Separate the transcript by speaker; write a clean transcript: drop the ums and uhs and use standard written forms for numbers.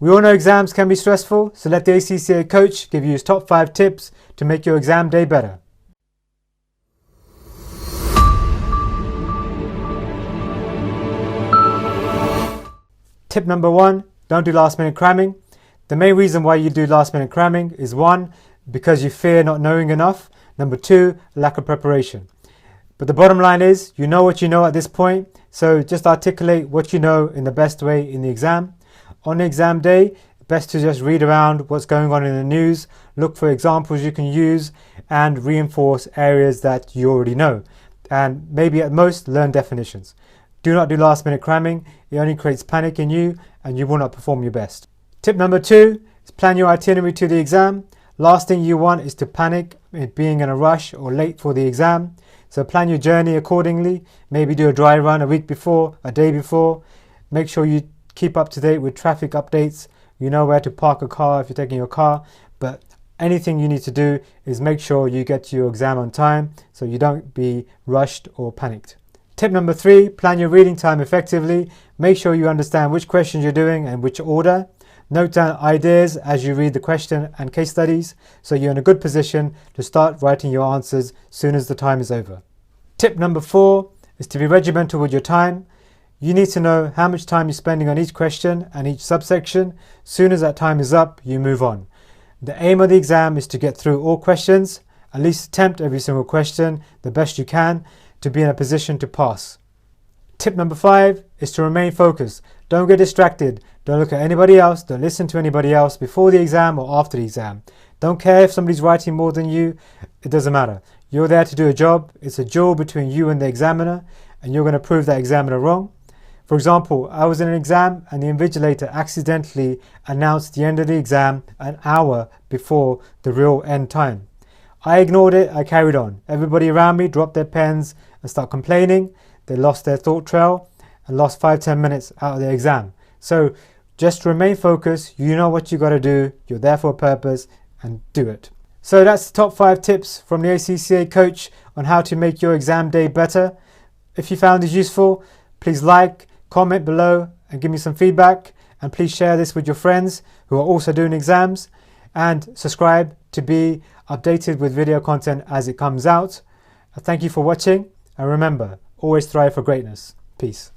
Speaker 1: We all know exams can be stressful, so let the ACCA coach give you his top 5 tips to make your exam day better. Tip number 1, don't do last minute cramming. The main reason why you do last minute cramming is 1, because you fear not knowing enough. Number 2, lack of preparation. But the bottom line is, you know what you know at this point, so just articulate what you know in the best way in the exam. On the exam day, best to just read around what's going on in the news, look for examples you can use, and reinforce areas that you already know. And maybe at most, learn definitions. Do not do last minute cramming. It only creates panic in you and you will not perform your best. Tip number 2 is plan your itinerary to the exam. Last thing you want is to panic being in a rush or late for the exam. So plan your journey accordingly. Maybe do a dry run a week before, a day before. Make sure you keep up to date with traffic updates. You know where to park a car if you're taking your car. But anything you need to do is make sure you get to your exam on time so you don't be rushed or panicked. Tip number 3, plan your reading time effectively. Make sure you understand which questions you're doing and which order. Note down ideas as you read the question and case studies so you're in a good position to start writing your answers soon as the time is over. Tip number 4 is to be regimental with your time. You need to know how much time you're spending on each question and each subsection. Soon as that time is up, you move on. The aim of the exam is to get through all questions, at least attempt every single question the best you can to be in a position to pass. Tip number 5 is to remain focused. Don't get distracted. Don't look at anybody else. Don't listen to anybody else before the exam or after the exam. Don't care if somebody's writing more than you. It doesn't matter. You're there to do a job. It's a duel between you and the examiner, and you're going to prove that examiner wrong. For example, I was in an exam and the invigilator accidentally announced the end of the exam an hour before the real end time. I ignored it, I carried on. Everybody around me dropped their pens and started complaining. They lost their thought trail and lost 5-10 minutes out of their exam. So just remain focused, you know what you got to do, you're there for a purpose, and do it. So that's the top 5 tips from the ACCA coach on how to make your exam day better. If you found this useful, please like, comment below and give me some feedback, and please share this with your friends who are also doing exams, and subscribe to be updated with video content as it comes out. Thank you for watching, and remember, always strive for greatness. Peace.